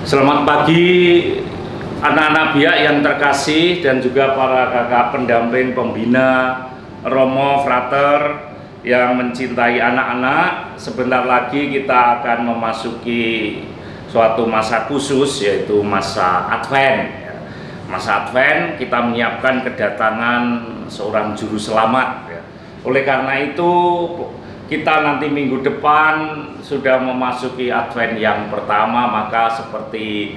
Selamat pagi anak-anak biak yang terkasih dan juga para kakak pendamping pembina Romo Frater yang mencintai anak-anak. Sebentar lagi kita akan memasuki suatu masa khusus, yaitu masa Advent. Masa Advent kita menyiapkan kedatangan seorang juru selamat. Oleh karena itu kita nanti minggu depan sudah memasuki Advent yang pertama, maka seperti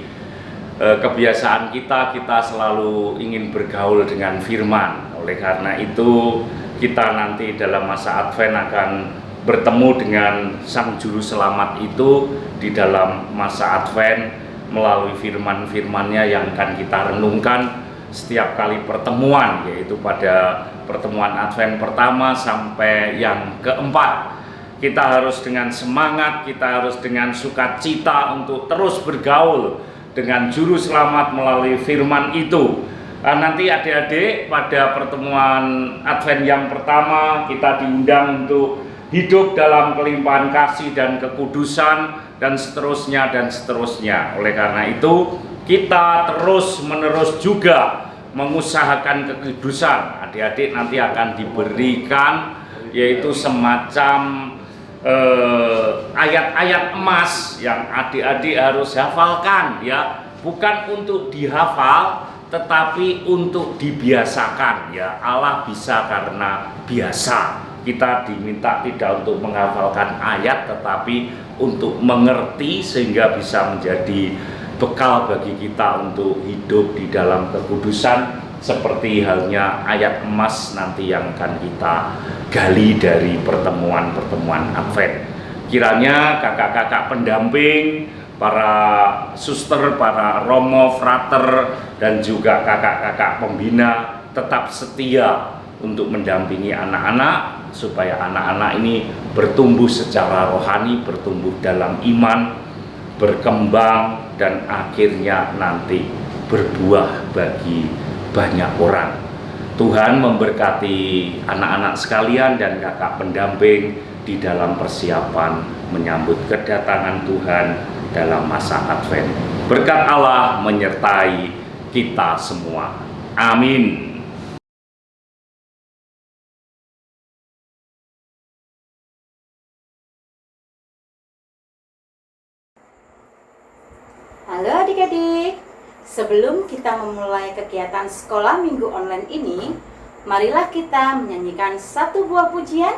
kebiasaan kita selalu ingin bergaul dengan firman. Oleh karena itu kita nanti dalam masa Advent akan bertemu dengan Sang Juru Selamat itu di dalam masa Advent melalui firman-firmannya yang akan kita renungkan setiap kali pertemuan, yaitu pada pertemuan Advent pertama sampai yang keempat. Kita harus dengan semangat, kita harus dengan sukacita untuk terus bergaul dengan Juru Selamat melalui firman itu. Nanti adik-adik pada pertemuan Advent yang pertama kita diundang untuk hidup dalam kelimpahan kasih dan kekudusan dan seterusnya dan seterusnya. Oleh karena itu kita terus menerus juga mengusahakan kekudusan. Adik-adik nanti akan diberikan yaitu semacam ayat-ayat emas yang adik-adik harus hafalkan, ya, bukan untuk dihafal tetapi untuk dibiasakan, ya. Allah bisa karena biasa. Kita diminta tidak untuk menghafalkan ayat tetapi untuk mengerti sehingga bisa menjadi bekal bagi kita untuk hidup di dalam kekudusan, seperti halnya ayat emas nanti yang akan kita gali dari pertemuan-pertemuan Advent. Kiranya kakak-kakak pendamping, para suster, para Romo Frater, dan juga kakak-kakak pembina tetap setia untuk mendampingi anak-anak supaya anak-anak ini bertumbuh secara rohani, bertumbuh dalam iman, berkembang, dan akhirnya nanti berbuah bagi banyak orang. Tuhan memberkati anak-anak sekalian dan kakak pendamping di dalam persiapan menyambut kedatangan Tuhan dalam masa Advent. Berkat Allah menyertai kita semua. Amin. Halo adik-adik, sebelum kita memulai kegiatan sekolah minggu online ini, marilah kita menyanyikan satu buah pujian,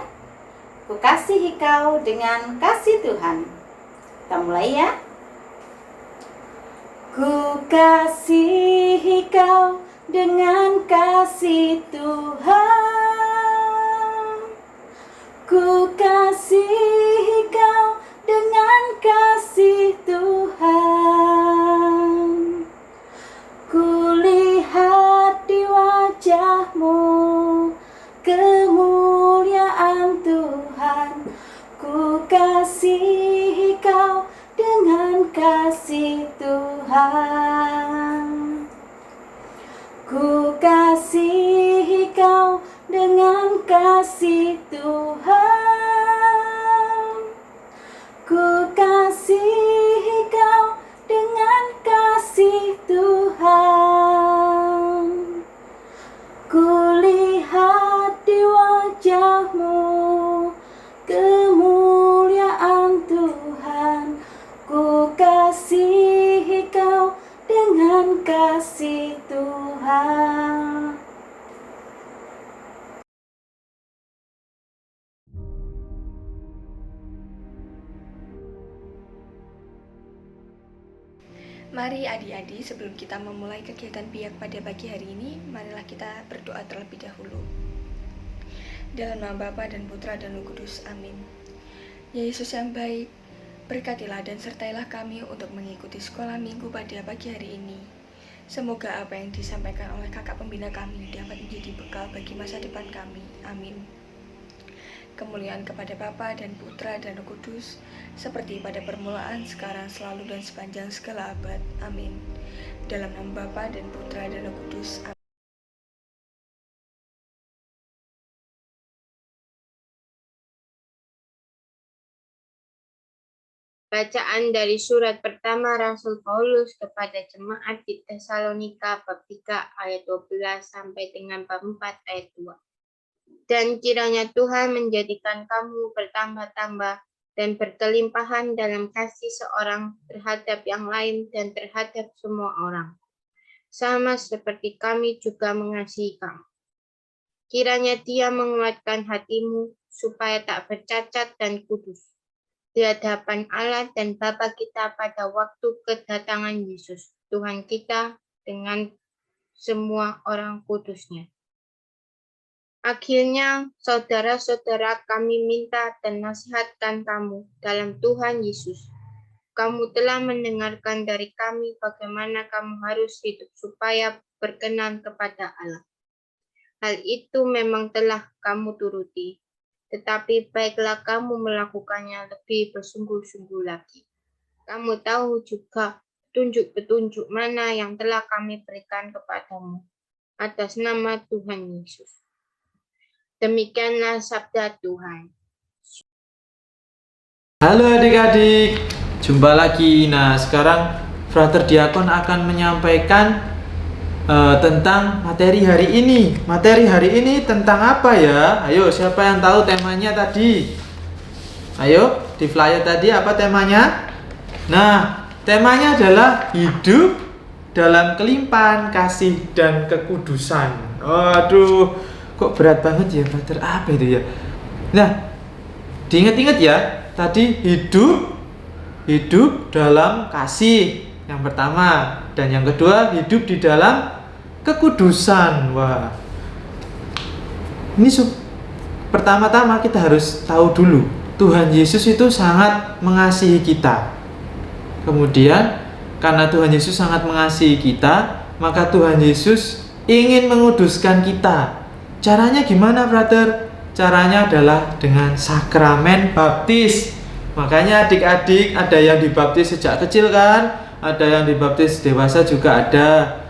Ku kasihi kau dengan kasih Tuhan. Kita mulai ya. Ku kasihi kau dengan kasih Tuhan. Ku kasihi kau dengan kasih Tuhan. Kulihat di wajahmu kemuliaan Tuhan. Ku kasihi kau dengan kasih Tuhan. Ku kasihi kau dengan kasih Tuhan. Ku kasihi kau dengan kasih Tuhan. Kulihat di wajahmu kemuliaan Tuhan. Ku kasihi kau dengan kasih Tuhan. Mari adik-adik, sebelum kita memulai kegiatan biak pada pagi hari ini, marilah kita berdoa terlebih dahulu. Dalam nama Bapa dan Putra dan Roh Kudus, amin. Ya Yesus yang baik, berkatilah dan sertailah kami untuk mengikuti sekolah minggu pada pagi hari ini. Semoga apa yang disampaikan oleh kakak pembina kami dapat menjadi bekal bagi masa depan kami, amin. Kemuliaan kepada Bapa dan Putra dan Roh Kudus, seperti pada permulaan, sekarang, selalu, dan sepanjang segala abad. Amin. Dalam nama Bapa dan Putra dan Roh Kudus. Amin. Bacaan dari surat pertama Rasul Paulus kepada jemaat di Tesalonika bab 3 ayat 12 sampai dengan bab 4 ayat 2. Dan kiranya Tuhan menjadikan kamu bertambah-tambah dan berkelimpahan dalam kasih seorang terhadap yang lain dan terhadap semua orang. Sama seperti kami juga mengasihi kamu. Kiranya Dia menguatkan hatimu supaya tak bercacat dan kudus di hadapan Allah dan Bapa kita pada waktu kedatangan Yesus, Tuhan kita dengan semua orang kudusnya. Akhirnya, saudara-saudara, kami minta dan nasihatkan kamu dalam Tuhan Yesus. Kamu telah mendengarkan dari kami bagaimana kamu harus hidup supaya berkenan kepada Allah. Hal itu memang telah kamu turuti. Tetapi baiklah kamu melakukannya lebih bersungguh-sungguh lagi. Kamu tahu juga petunjuk-petunjuk mana yang telah kami berikan kepadamu atas nama Tuhan Yesus. Demikianlah sabda Tuhan. Halo adik-adik, jumpa lagi. Nah, sekarang Frater Diakon akan menyampaikan tentang materi hari ini. Materi hari ini tentang apa ya? Ayo, siapa yang tahu temanya tadi? Ayo, di flyer tadi apa temanya? Nah, temanya adalah hidup dalam kelimpahan kasih dan kekudusan. Aduh, kok berat banget ya, Frater? Apa itu ya? Nah, diingat-ingat ya. Tadi hidup dalam kasih yang pertama, dan yang kedua hidup di dalam kekudusan. Wah, ini pertama-tama kita harus tahu dulu Tuhan Yesus itu sangat mengasihi kita. Kemudian karena Tuhan Yesus sangat mengasihi kita, maka Tuhan Yesus ingin menguduskan kita. Caranya gimana, Brother? Caranya adalah dengan sakramen baptis. Makanya adik-adik ada yang dibaptis sejak kecil kan? Ada yang dibaptis dewasa juga ada.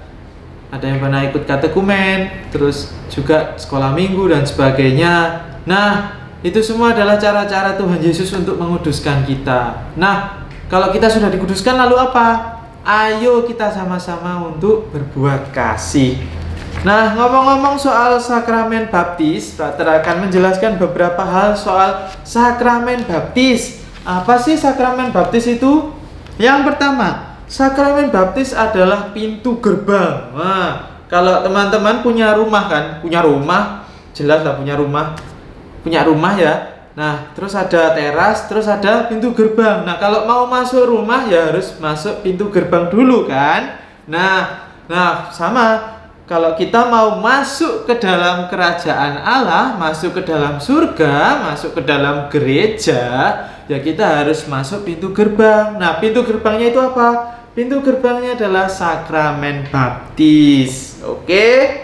Ada yang pernah ikut katekumen, terus juga sekolah minggu dan sebagainya. Nah, itu semua adalah cara-cara Tuhan Yesus untuk menguduskan kita. Nah, kalau kita sudah dikuduskan lalu apa? Ayo kita sama-sama untuk berbuat kasih. Nah, ngomong-ngomong soal sakramen baptis, Frater akan menjelaskan beberapa hal soal sakramen baptis. Apa sih sakramen baptis itu? Yang pertama, sakramen baptis adalah pintu gerbang. Nah, kalau teman-teman punya rumah kan, jelas lah punya rumah ya. Nah, terus ada teras, terus ada pintu gerbang. Nah, kalau mau masuk rumah ya harus masuk pintu gerbang dulu kan. Nah, sama. Kalau kita mau masuk ke dalam kerajaan Allah, masuk ke dalam surga, masuk ke dalam gereja, ya kita harus masuk pintu gerbang. Nah, pintu gerbangnya itu apa? Pintu gerbangnya adalah sakramen baptis. Oke?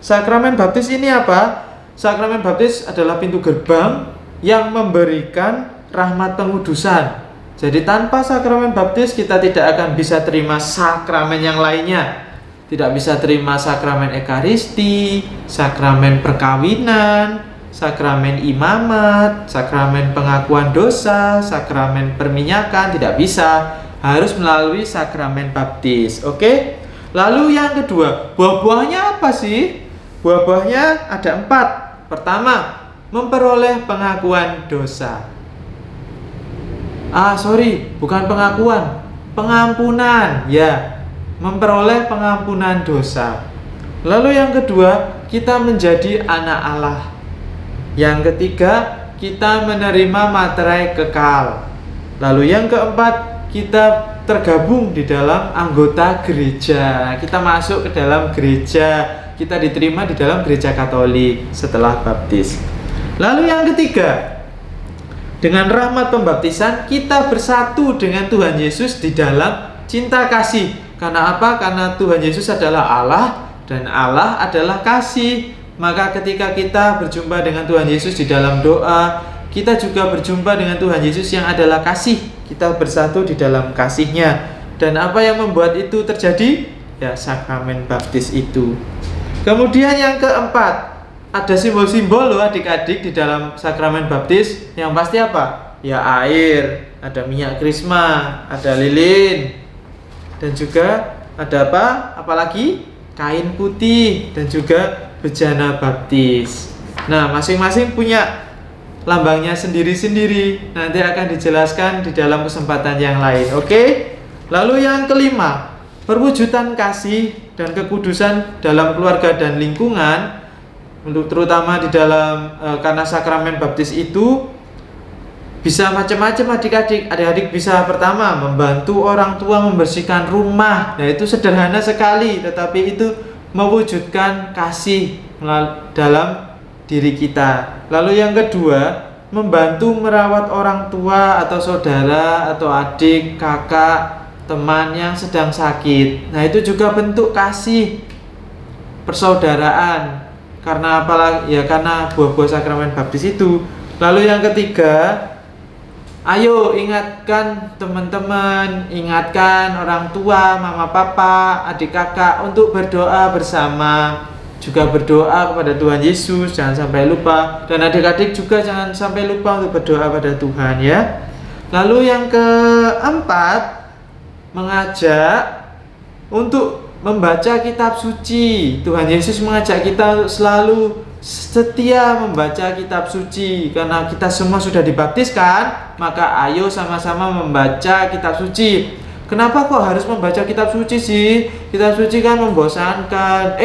Sakramen baptis ini apa? Sakramen baptis adalah pintu gerbang yang memberikan rahmat pengudusan. Jadi tanpa sakramen baptis kita tidak akan bisa terima sakramen yang lainnya. Tidak bisa terima sakramen ekaristi, sakramen perkawinan, sakramen imamat, sakramen pengakuan dosa, sakramen perminyakan, tidak bisa. Harus melalui sakramen baptis. Oke? Lalu yang kedua, buah-buahnya apa sih? Buah-buahnya ada 4. Pertama, memperoleh pengakuan dosa. Bukan pengakuan, pengampunan. Ya, memperoleh pengampunan dosa. Lalu yang kedua, kita menjadi anak Allah. Yang ketiga, kita menerima materai kekal. Lalu yang keempat, kita tergabung di dalam anggota gereja. Kita masuk ke dalam gereja. Kita diterima di dalam gereja Katolik setelah baptis. Lalu yang ketiga, dengan rahmat pembaptisan kita bersatu dengan Tuhan Yesus di dalam cinta kasih. Karena apa? Karena Tuhan Yesus adalah Allah dan Allah adalah kasih. Maka ketika kita berjumpa dengan Tuhan Yesus di dalam doa, kita juga berjumpa dengan Tuhan Yesus yang adalah kasih. Kita bersatu di dalam kasih-Nya. Dan apa yang membuat itu terjadi? Ya, sakramen baptis itu. Kemudian yang keempat, ada simbol-simbol loh adik-adik di dalam sakramen baptis. Yang pasti apa? Ya, air. ada minyak krisma, ada lilin, dan juga ada apa? Apalagi kain putih dan juga bejana baptis. Nah, masing-masing punya lambangnya sendiri-sendiri. Nanti akan dijelaskan di dalam kesempatan yang lain. Oke? Lalu yang kelima, perwujudan kasih dan kekudusan dalam keluarga dan lingkungan, untuk terutama di dalam karena sakramen baptis itu bisa macam-macam adik-adik bisa pertama membantu orang tua membersihkan rumah. Nah, itu sederhana sekali, tetapi itu mewujudkan kasih dalam diri kita. Lalu yang kedua, membantu merawat orang tua atau saudara atau adik, kakak, teman yang sedang sakit. Nah, itu juga bentuk kasih persaudaraan. Karena apalagi ya, karena buah-buah sakramen baptis itu. Lalu yang ketiga, ayo ingatkan teman-teman, ingatkan orang tua, mama, papa, adik, kakak untuk berdoa bersama. Juga berdoa kepada Tuhan Yesus, jangan sampai lupa. Dan adik-adik juga jangan sampai lupa untuk berdoa pada Tuhan ya. Lalu yang keempat, mengajak untuk membaca kitab suci. Tuhan Yesus mengajak kita untuk selalu setia membaca kitab suci. Karena kita semua sudah dibaptiskan, maka ayo sama-sama membaca kitab suci. Kenapa kok harus membaca kitab suci sih? Kitab suci kan membosankan.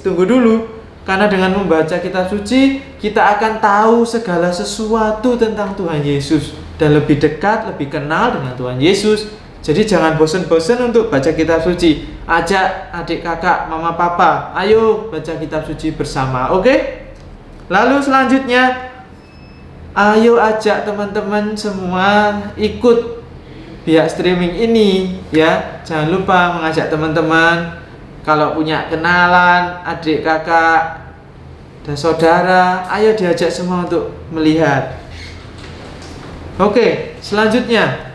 Tunggu dulu. Karena dengan membaca kitab suci, kita akan tahu segala sesuatu tentang Tuhan Yesus dan lebih dekat, lebih kenal dengan Tuhan Yesus. Jadi jangan bosan-bosan untuk baca kitab suci. Ajak adik, kakak, mama, papa, ayo baca kitab suci bersama. Oke? Lalu selanjutnya, ayo ajak teman-teman semua ikut pihak streaming ini ya. Jangan lupa mengajak teman-teman, kalau punya kenalan, adik, kakak, dan saudara, ayo diajak semua untuk melihat. Oke, selanjutnya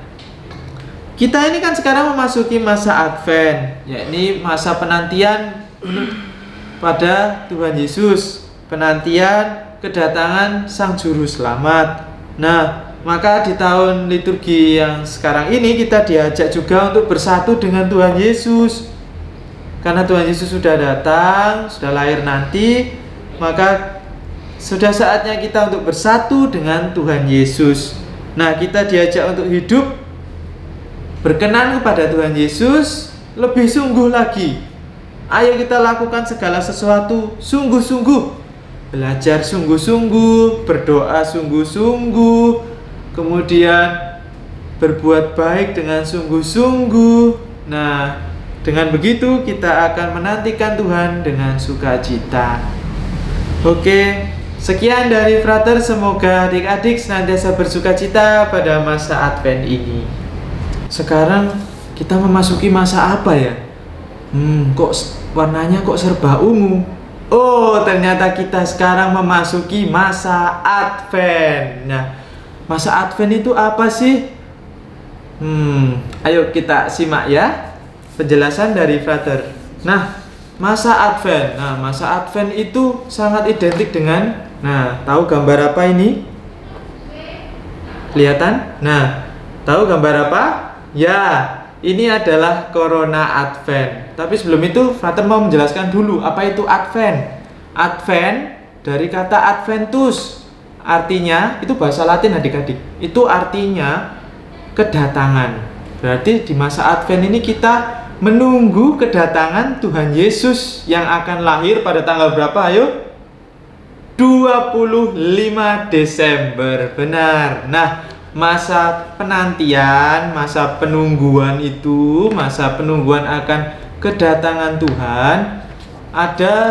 kita ini kan sekarang memasuki masa Advent, yakni masa penantian pada Tuhan Yesus, penantian kedatangan Sang Juru Selamat. Nah, maka di tahun liturgi yang sekarang ini kita diajak juga untuk bersatu dengan Tuhan Yesus. Karena Tuhan Yesus sudah datang, sudah lahir nanti, maka sudah saatnya kita untuk bersatu dengan Tuhan Yesus. Nah, kita diajak untuk hidup berkenan kepada Tuhan Yesus lebih sungguh lagi. Ayo kita lakukan segala sesuatu sungguh-sungguh. Belajar sungguh-sungguh, berdoa sungguh-sungguh, kemudian berbuat baik dengan sungguh-sungguh. Nah, dengan begitu kita akan menantikan Tuhan dengan sukacita. Oke, sekian dari Frater. Semoga adik-adik senantiasa bersukacita pada masa Advent ini. Sekarang kita memasuki masa apa ya? Kok warnanya kok serba ungu? Oh, ternyata kita sekarang memasuki masa Advent. Nah, masa Advent itu apa sih? Ayo kita simak ya penjelasan dari Frater. Nah, masa Advent. Nah, masa Advent itu sangat identik dengan, tahu gambar apa ini? Kelihatan? Nah, tahu gambar apa? Ya, ini adalah Corona Advent. Tapi sebelum itu, Frater mau menjelaskan dulu apa itu Advent. Advent dari kata Adventus. Artinya, itu bahasa Latin adik-adik. Itu artinya kedatangan. Berarti di masa Advent ini kita menunggu kedatangan Tuhan Yesus yang akan lahir pada tanggal berapa? Ayo. 25 Desember. Benar. Nah, masa penantian, masa penungguan itu, masa penungguan akan kedatangan Tuhan ada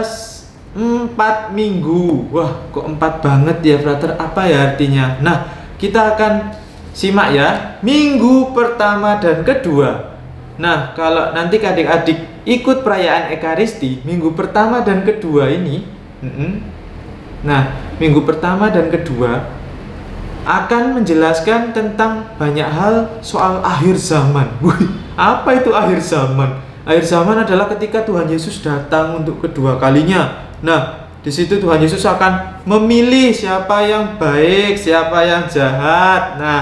4 minggu. Wah, kok 4 banget ya, Frater? Apa ya artinya? Nah, kita akan simak ya, minggu pertama dan kedua. Nah, kalau nanti adik-adik ikut perayaan Ekaristi, minggu pertama dan kedua ini, minggu pertama dan kedua akan menjelaskan tentang banyak hal soal akhir zaman. Apa itu akhir zaman? Akhir zaman adalah ketika Tuhan Yesus datang untuk kedua kalinya. Nah, di situ Tuhan Yesus akan memilih siapa yang baik, siapa yang jahat. Nah,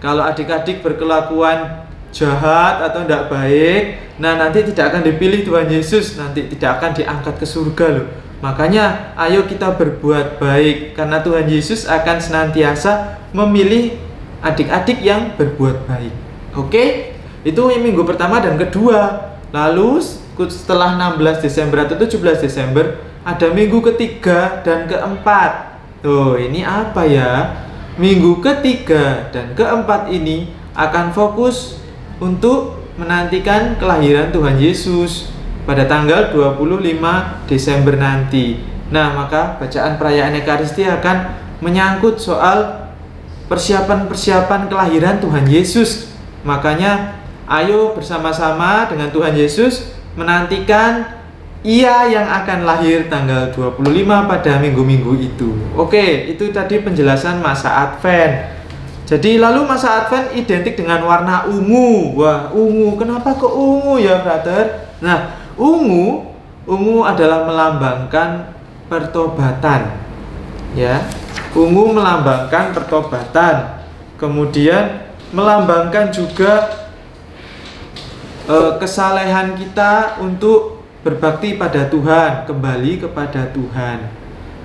kalau adik-adik berkelakuan jahat atau tidak baik, nah nanti tidak akan dipilih Tuhan Yesus, nanti tidak akan diangkat ke surga loh. Makanya ayo kita berbuat baik, karena Tuhan Yesus akan senantiasa memilih adik-adik yang berbuat baik. Oke? Itu minggu pertama dan kedua. Lalu setelah 16 Desember atau 17 Desember ada minggu ketiga dan keempat. Tuh, ini apa ya? Minggu ketiga dan keempat ini akan fokus untuk menantikan kelahiran Tuhan Yesus pada tanggal 25 Desember nanti. Nah, maka bacaan perayaan Ekaristi akan menyangkut soal persiapan-persiapan kelahiran Tuhan Yesus. Makanya ayo bersama-sama dengan Tuhan Yesus menantikan Ia yang akan lahir tanggal 25 pada minggu-minggu itu. Oke, itu tadi penjelasan masa Advent. Jadi lalu masa Advent identik dengan warna ungu. Wah, ungu. Kenapa kok ungu ya, brother? Nah, ungu adalah melambangkan pertobatan. Ya. Ungu melambangkan pertobatan. Kemudian melambangkan juga kesalehan kita untuk berbakti pada Tuhan, kembali kepada Tuhan.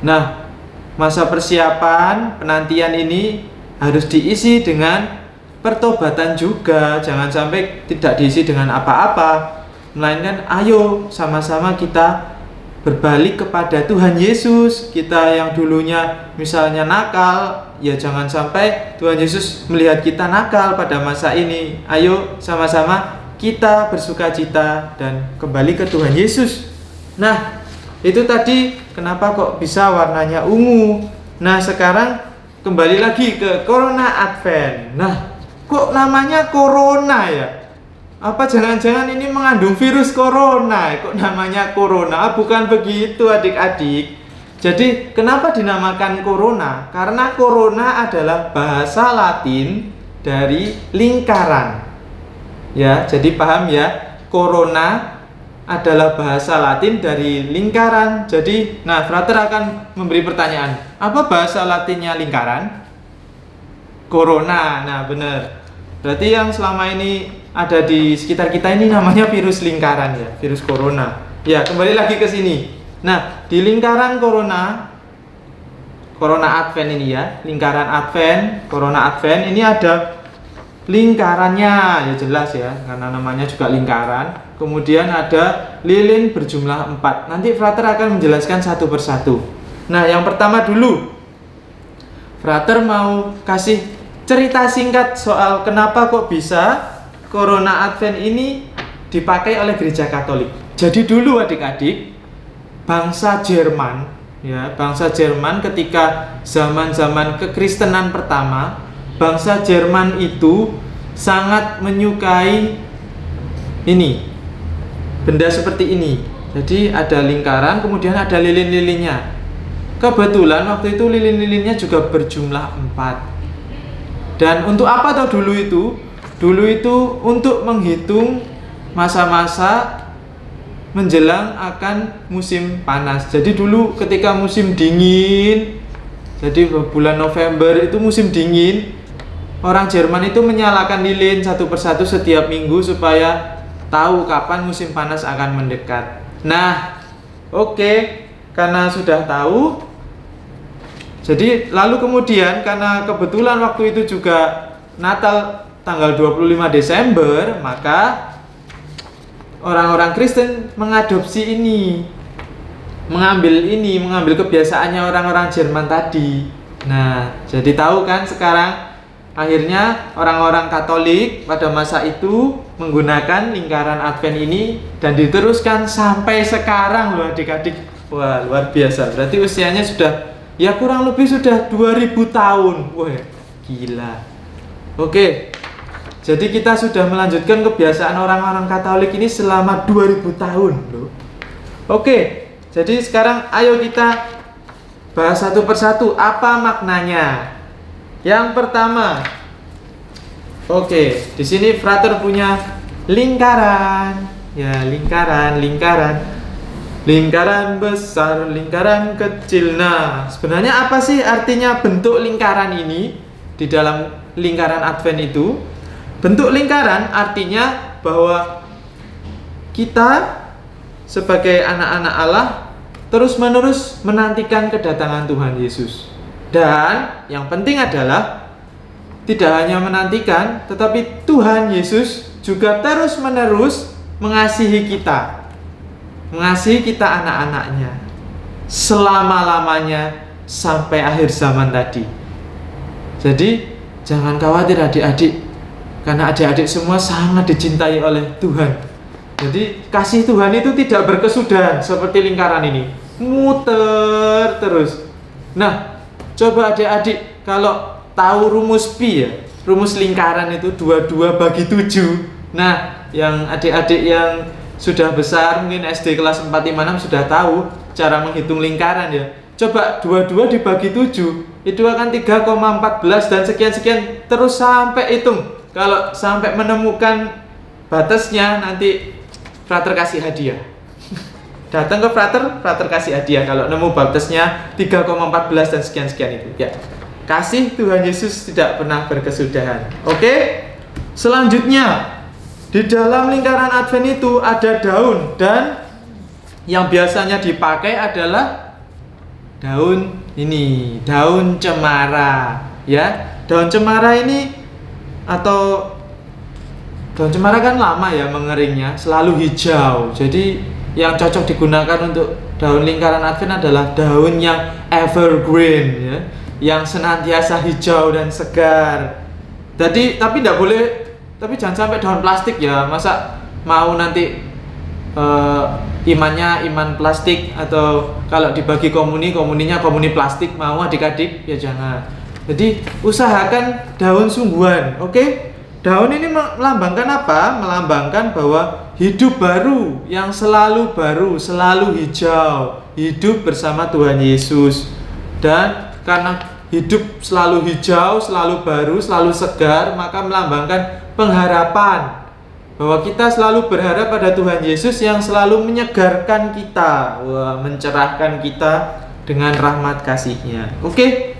Nah, masa persiapan penantian ini harus diisi dengan pertobatan juga. Jangan sampai tidak diisi dengan apa-apa, melainkan ayo sama-sama kita berbalik kepada Tuhan Yesus. Kita yang dulunya misalnya nakal, ya jangan sampai Tuhan Yesus melihat kita nakal pada masa ini. Ayo sama-sama kita bersukacita dan kembali ke Tuhan Yesus. Nah, itu tadi kenapa kok bisa warnanya ungu. Nah, sekarang kembali lagi ke Corona Advent. Nah, kok namanya Corona ya? Apa jangan-jangan ini mengandung virus corona? Kok namanya Corona? Bukan begitu adik-adik. Jadi kenapa dinamakan Corona? Karena Corona adalah bahasa Latin dari lingkaran. Ya, jadi paham ya, Corona adalah bahasa Latin dari lingkaran. Jadi, nah, frater akan memberi pertanyaan, apa bahasa Latinnya lingkaran? Corona. Nah, benar. Berarti yang selama ini ada di sekitar kita ini namanya virus lingkaran ya, virus corona. Ya, kembali lagi ke sini. Nah, di lingkaran Corona Advent ini ya, lingkaran Advent, Corona Advent ini ada lingkarannya, ya jelas ya, karena namanya juga lingkaran. Kemudian ada lilin berjumlah 4. Nanti frater akan menjelaskan satu persatu. Nah, yang pertama dulu, frater mau kasih cerita singkat soal kenapa kok bisa Corona Advent ini dipakai oleh gereja Katolik. Jadi dulu adik-adik, bangsa Jerman ya, bangsa Jerman ketika zaman-zaman kekristenan pertama, bangsa Jerman itu sangat menyukai ini, benda seperti ini. Jadi ada lingkaran, kemudian ada lilin-lilinnya. Kebetulan waktu itu lilin-lilinnya juga berjumlah 4. Dan untuk apa tahu dulu itu? Dulu itu untuk menghitung masa-masa menjelang akan musim panas. Jadi dulu ketika musim dingin, jadi bulan November itu musim dingin, orang Jerman itu menyalakan lilin satu persatu setiap minggu supaya tahu kapan musim panas akan mendekat. Nah, oke, karena sudah tahu, jadi lalu kemudian karena kebetulan waktu itu juga Natal tanggal 25 Desember, maka orang-orang Kristen mengadopsi ini, mengambil kebiasaannya orang-orang Jerman tadi. Nah, jadi tahu kan sekarang akhirnya orang-orang Katolik pada masa itu menggunakan lingkaran Advent ini dan diteruskan sampai sekarang loh adik-adik. Wah, luar biasa. Berarti usianya sudah ya kurang lebih sudah 2000 tahun. Wah, gila. Oke. Jadi kita sudah melanjutkan kebiasaan orang-orang Katolik ini selama 2000 tahun loh. Oke. Jadi sekarang ayo kita bahas satu persatu apa maknanya. Yang pertama, oke, di sini frater punya lingkaran, ya lingkaran besar, lingkaran kecil. Nah, sebenarnya apa sih artinya bentuk lingkaran ini di dalam lingkaran Advent itu. Bentuk lingkaran artinya bahwa kita sebagai anak-anak Allah terus-menerus menantikan kedatangan Tuhan Yesus. Dan yang penting adalah tidak hanya menantikan, tetapi Tuhan Yesus juga terus-menerus mengasihi kita. Mengasihi kita anak-anaknya selama-lamanya sampai akhir zaman tadi. Jadi jangan khawatir adik-adik, karena adik-adik semua sangat dicintai oleh Tuhan. Jadi kasih Tuhan itu tidak berkesudahan seperti lingkaran ini, muter terus. Nah, coba adik-adik kalau tahu rumus pi ya, rumus lingkaran itu 22 bagi 7. Nah, yang adik-adik yang sudah besar mungkin SD kelas 4, 5, 6 sudah tahu cara menghitung lingkaran ya. Coba 22 dibagi 7 itu akan 3,14 dan sekian-sekian terus sampai hitung. Kalau sampai menemukan batasnya nanti frater kasih hadiah. Datang ke frater kasih hadiah kalau nemu batasnya 3,14 dan sekian-sekian itu ya. Kasih Tuhan Yesus tidak pernah berkesudahan. Oke? Selanjutnya di dalam lingkaran Advent itu ada daun, dan yang biasanya dipakai adalah daun ini, daun cemara ya. Daun cemara ini, atau daun cemara kan lama ya mengeringnya, selalu hijau. Jadi yang cocok digunakan untuk daun lingkaran Advent adalah daun yang evergreen ya, yang senantiasa hijau dan segar. Jadi tapi jangan sampai daun plastik ya. Masa mau nanti imannya iman plastik, atau kalau dibagi komuninya komuni plastik, mau adik-adik ya jangan. Jadi usahakan daun sungguhan. Oke? Daun ini melambangkan apa? Melambangkan bahwa hidup baru yang selalu baru, selalu hijau, hidup bersama Tuhan Yesus. Dan karena hidup selalu hijau, selalu baru, selalu segar, maka melambangkan pengharapan bahwa kita selalu berharap pada Tuhan Yesus yang selalu menyegarkan kita, mencerahkan kita dengan rahmat kasih-Nya. Oke?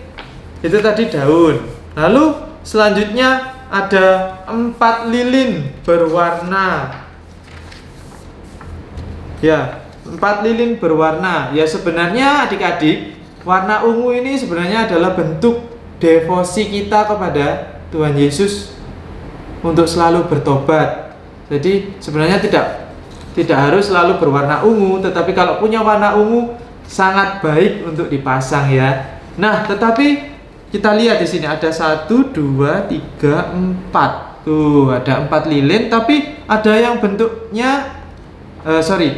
Itu tadi daun. Lalu selanjutnya ada 4 lilin berwarna. Ya, 4 lilin berwarna. Ya sebenarnya adik-adik, warna ungu ini sebenarnya adalah bentuk devosi kita kepada Tuhan Yesus untuk selalu bertobat. Jadi sebenarnya tidak harus selalu berwarna ungu, tetapi kalau punya warna ungu sangat baik untuk dipasang ya. Nah, tetapi kita lihat di sini ada 1, 2, 3, 4. Tuh, ada 4 lilin, tapi ada yang bentuknya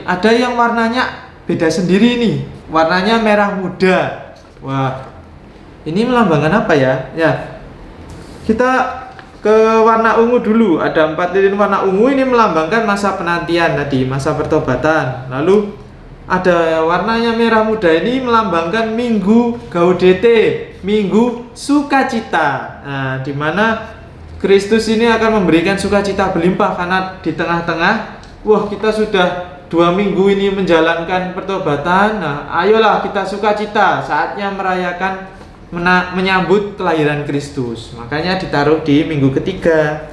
ada yang warnanya beda sendiri nih. Warnanya merah muda. Wah, ini melambangkan apa ya? Ya, kita ke warna ungu dulu. Ada 4 lilin warna ungu, ini melambangkan masa penantian tadi, masa pertobatan. Lalu ada warnanya merah muda, ini melambangkan Minggu Gaudete, Minggu sukacita. Nah, di mana Kristus ini akan memberikan sukacita berlimpah karena di tengah-tengah, kita sudah 2 minggu ini menjalankan pertobatan. Nah, ayolah kita sukacita, saatnya merayakan menyambut kelahiran Kristus. Makanya ditaruh di minggu ketiga.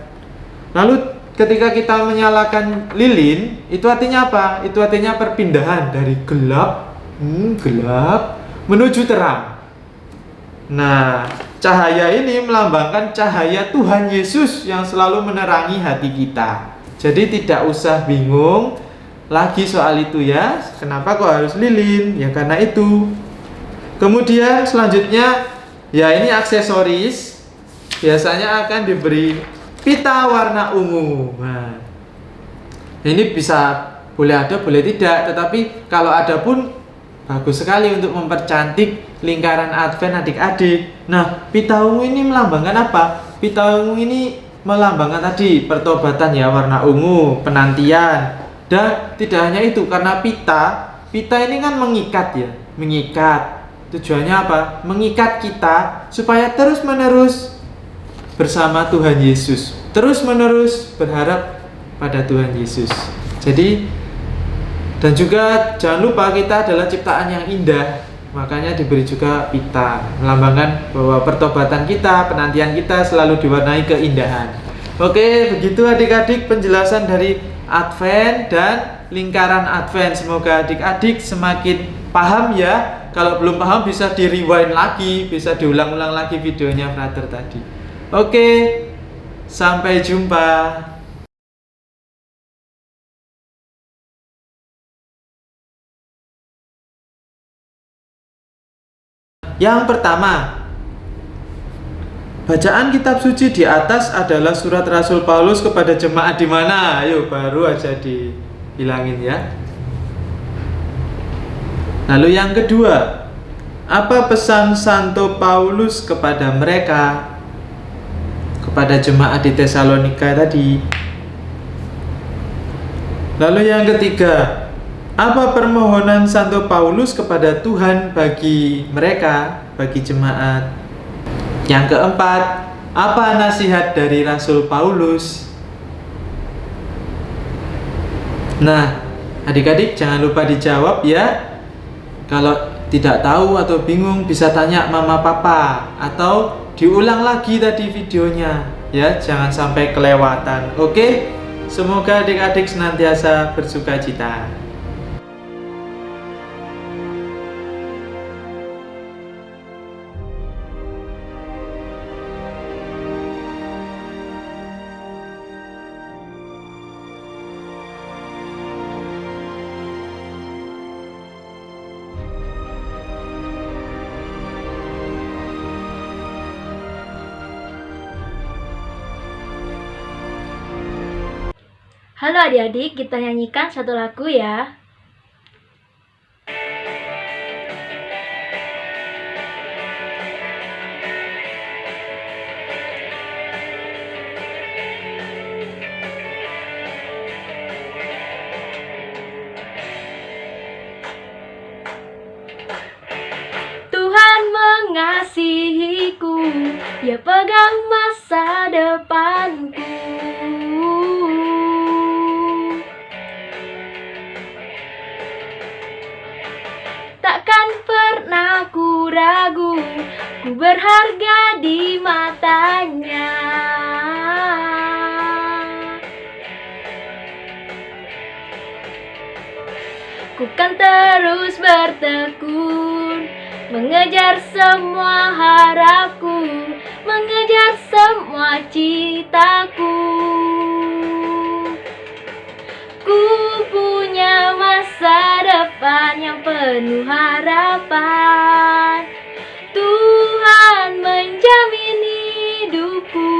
Lalu ketika kita menyalakan lilin, itu artinya apa? Itu artinya perpindahan dari gelap menuju terang. Nah, cahaya ini melambangkan cahaya Tuhan Yesus yang selalu menerangi hati kita. Jadi tidak usah bingung lagi soal itu ya. Kenapa kok harus lilin? Ya karena itu. Kemudian selanjutnya, ya ini aksesoris. Biasanya akan diberi pita warna ungu. Nah, ini bisa boleh ada, boleh tidak. Tetapi kalau ada pun bagus sekali untuk mempercantik lingkaran Advent adik-adik. Nah, pita ungu ini melambangkan apa? Pita ungu ini melambangkan tadi pertobatan ya, warna ungu, penantian. Dan tidak hanya itu, karena pita ini kan mengikat ya, mengikat. Tujuannya apa? Mengikat kita supaya terus-menerus bersama Tuhan Yesus, terus-menerus berharap pada Tuhan Yesus. Jadi, dan juga jangan lupa kita adalah ciptaan yang indah. makanya diberi juga pita, melambangkan bahwa pertobatan kita, penantian kita selalu diwarnai keindahan. Oke, begitu adik-adik penjelasan dari Advent dan lingkaran Advent. Semoga adik-adik semakin paham ya. Kalau belum paham bisa di rewind lagi, bisa diulang-ulang lagi videonya Frater tadi. Oke, sampai jumpa. Yang pertama, bacaan kitab suci di atas adalah surat Rasul Paulus kepada jemaat di mana? Ayo, baru aja dihilangin ya. Lalu yang kedua, apa pesan Santo Paulus kepada mereka, kepada jemaat di Tesalonika tadi? Lalu yang ketiga, apa permohonan Santo Paulus kepada Tuhan bagi mereka, bagi jemaat? Yang keempat, apa nasihat dari Rasul Paulus? Nah, adik-adik jangan lupa dijawab ya. Kalau tidak tahu atau bingung bisa tanya mama papa atau diulang lagi tadi videonya ya, jangan sampai kelewatan. Oke? Semoga adik-adik senantiasa bersukacita. Halo adik-adik, kita nyanyikan satu lagu ya. Tuhan mengasihiku, Dia pegang masa depanku. Takkan pernah ku ragu, ku berharga di matanya. Ku kan terus bertekun, mengejar semua harapku, mengejar semua citaku. Ku punya masa depan yang penuh harapan. Tuhan menjamin hidupku,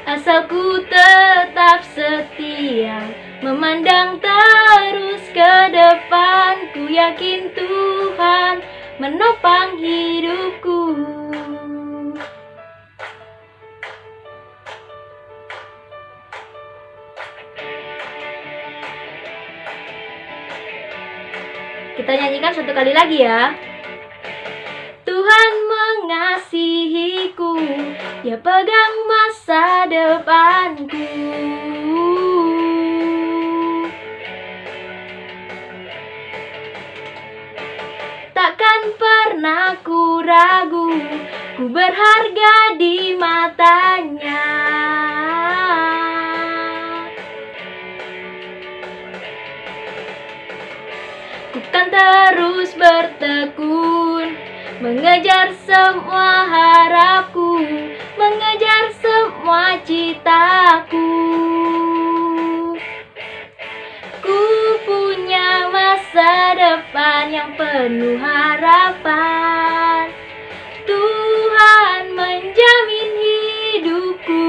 asal ku tetap setia, memandang terus ke depan. Ku yakin Tuhan menopang hidupku. Kita nyanyikan satu kali lagi ya. Tuhan mengasihiku, Dia pegang masa depanku. Takkan pernah ku ragu, ku berharga di matanya. Ku kan terus bertekun, mengejar semua harapku, mengejar semua citaku. Ku punya masa depan yang penuh harapan. Tuhan menjamin hidupku,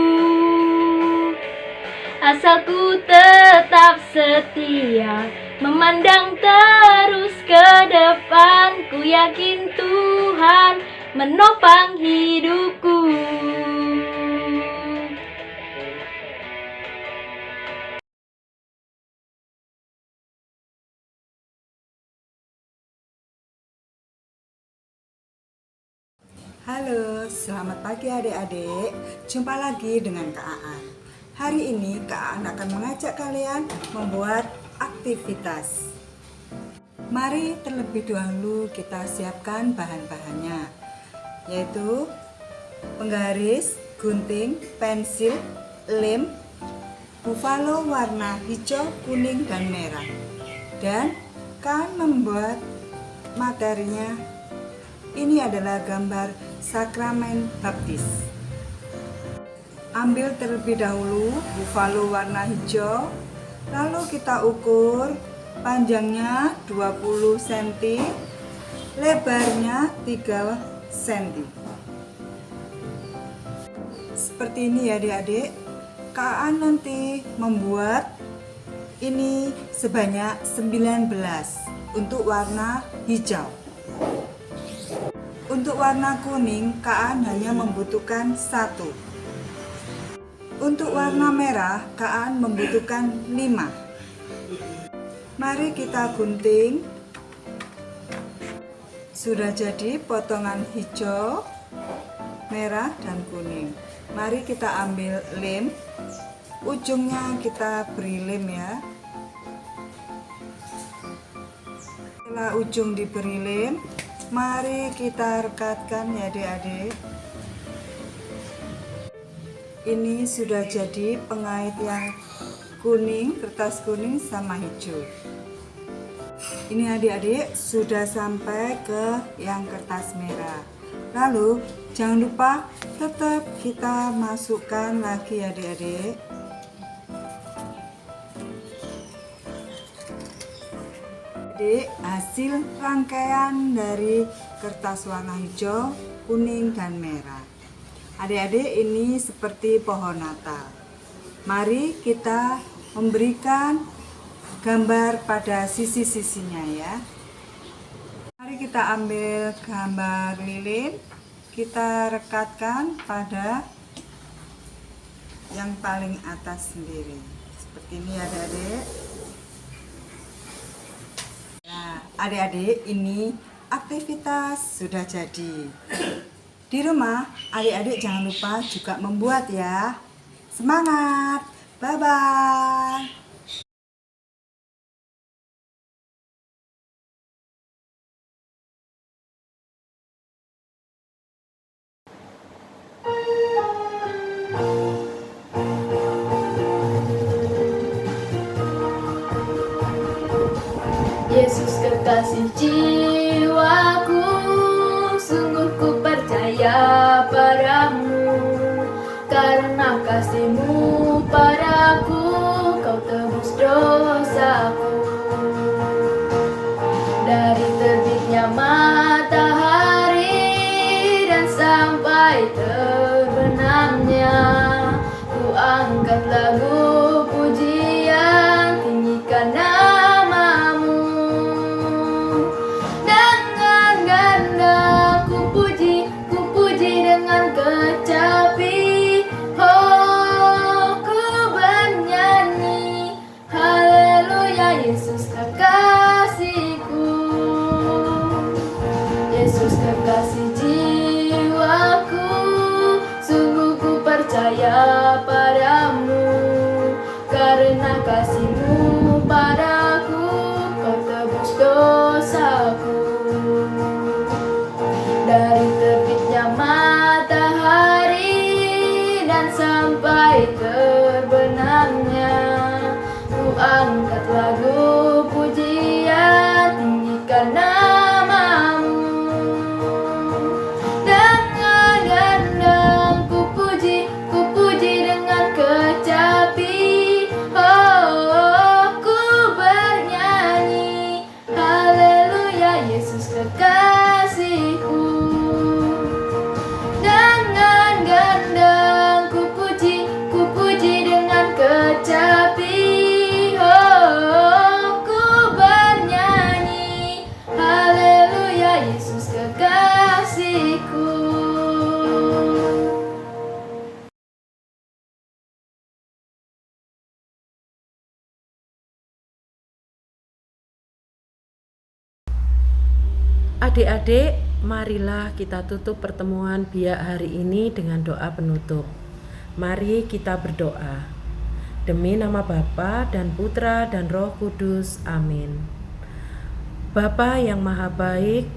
asal ku tetap setia, memandang terus ke depan. Ku yakin Tuhan menopang hidupku. Halo, selamat pagi adik-adik. Jumpa lagi dengan Kak Aan. Hari ini Kak Aan akan mengajak kalian membuat aktivitas. Mari terlebih dahulu kita siapkan bahan-bahannya, yaitu penggaris, gunting, pensil, lem, buffalo warna hijau, kuning, dan merah. Dan kan membuat materinya, ini adalah gambar sakramen baptis. Ambil terlebih dahulu buffalo warna hijau, lalu kita ukur panjangnya 20 cm, lebarnya 3 cm. Seperti ini ya adik-adik. Kak nanti membuat ini sebanyak 19 untuk warna hijau. Untuk warna kuning, Kak hanya membutuhkan 1. Untuk warna merah, Kak membutuhkan 5. Mari kita gunting. Sudah jadi potongan hijau, merah, dan kuning. Mari kita ambil lem. Ujungnya kita beri lem ya. Setelah ujung diberi lem, mari kita rekatkan ya adik-adik. Ini sudah jadi pengait yang kuning, kertas kuning sama hijau. Ini adik-adik sudah sampai ke yang kertas merah. Lalu jangan lupa tetap kita masukkan lagi adik-adik. Adik, hasil rangkaian dari kertas warna hijau, kuning, dan merah. Adik-adik, ini seperti pohon Natal. Mari kita memberikan gambar pada sisi-sisinya ya. Mari kita ambil gambar lilin, kita rekatkan pada yang paling atas sendiri. Seperti ini adik-adik. Nah, adik-adik, ini aktivitas sudah jadi. Di rumah, adik-adik jangan lupa juga membuat ya. Semangat! Bye-bye! Yesus kekasih jiwaku, sungguh ku percaya padamu. Karena kasih-Mu padaku, Kau tebus dosaku. Dari terbitnya matahari dan sampai terbenamnya, ku angkat lagu pujian, tinggikan nama-Mu. Dengan ganda ku puji dengan kecapi. Oh, ku bernyanyi, haleluya, Yesus kekasihku. Yesus kekasih jiwaku, sungguh ku percaya padamu. Karena kasih-Mu padaku, Kau tebus dosaku. Dari terbitnya matahari dan sampai terbenamnya, ku angkat lagu pujian, tinggikan nama-Mu. Dengan gendang ku puji dengan kecapi. Oh, ku bernyanyi, haleluya, Yesus kekasihku. Dengan gandang ku puji dengan kecapi. Oh, ku bernyanyi, haleluya, Yesus kekasihku. Adik-adik, marilah kita tutup pertemuan biak hari ini dengan doa penutup. Mari kita berdoa. Demi nama Bapa dan Putra dan Roh Kudus. Amin. Bapa yang Maha Baik,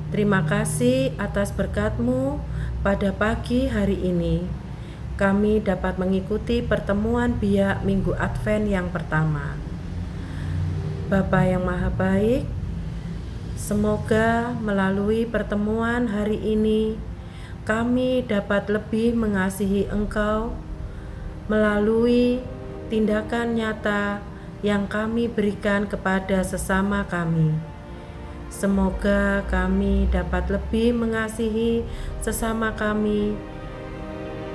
terima kasih atas berkat-Mu pada pagi hari ini. Kami dapat mengikuti pertemuan biak Minggu Advent yang pertama. Bapa yang Maha Baik, semoga melalui pertemuan hari ini kami dapat lebih mengasihi Engkau melalui tindakan nyata yang kami berikan kepada sesama kami. Semoga kami dapat lebih mengasihi sesama kami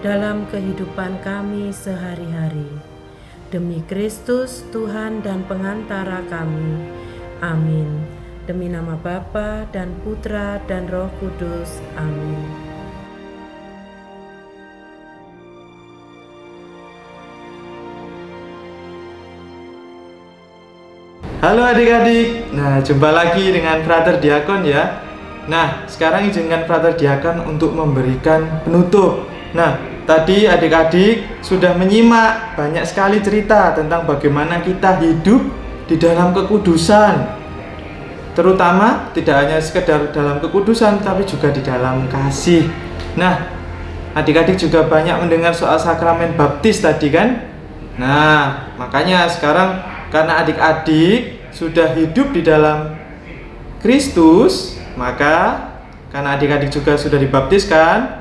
dalam kehidupan kami sehari-hari. Demi Kristus, Tuhan dan pengantara kami. Amin. Demi nama Bapa dan Putra dan Roh Kudus. Amin. Halo adik-adik, nah jumpa lagi dengan Frater Diakon ya. Nah sekarang izinkan Frater Diakon untuk memberikan penutup. Nah tadi adik-adik sudah menyimak banyak sekali cerita tentang bagaimana kita hidup di dalam kekudusan. Terutama tidak hanya sekedar dalam kekudusan tapi juga di dalam kasih. Nah adik-adik juga banyak mendengar soal sakramen baptis tadi kan. Nah makanya sekarang karena adik-adik sudah hidup di dalam Kristus, maka karena adik-adik juga sudah dibaptiskan,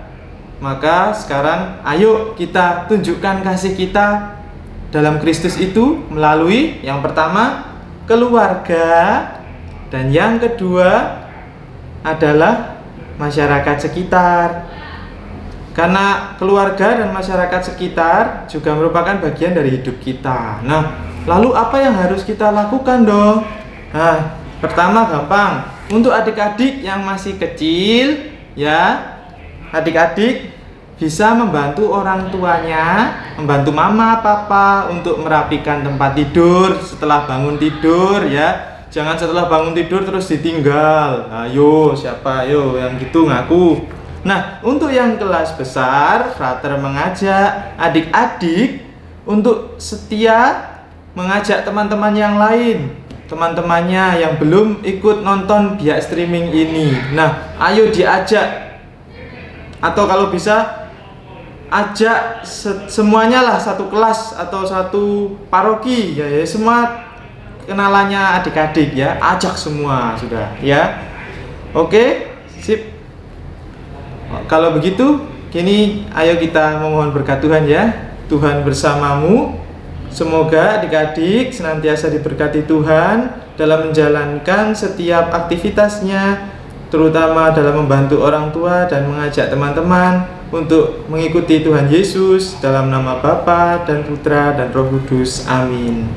maka sekarang ayo kita tunjukkan kasih kita dalam Kristus itu melalui yang pertama keluarga, dan yang kedua adalah masyarakat sekitar. Karena keluarga dan masyarakat sekitar juga merupakan bagian dari hidup kita. Nah, lalu apa yang harus kita lakukan dong? Nah, pertama gampang. Untuk adik-adik yang masih kecil, ya, adik-adik bisa membantu orang tuanya, membantu mama, papa untuk merapikan tempat tidur setelah bangun tidur, ya. Jangan setelah bangun tidur terus ditinggal. Ayo, siapa? Ayo, yang gitu ngaku. Nah, untuk yang kelas besar, Frater mengajak adik-adik untuk setia mengajak teman-teman yang lain, teman-temannya yang belum ikut nonton biak streaming ini. Nah, ayo diajak, atau kalau bisa ajak semuanya lah, satu kelas atau satu paroki ya, semua kenalannya adik-adik ya, ajak semua sudah ya. Oke, sip. Kalau begitu, kini ayo kita memohon berkat Tuhan ya. Tuhan bersamamu. Semoga adik-adik senantiasa diberkati Tuhan dalam menjalankan setiap aktivitasnya, terutama dalam membantu orang tua dan mengajak teman-teman untuk mengikuti Tuhan Yesus dalam nama Bapa dan Putra dan Roh Kudus. Amin.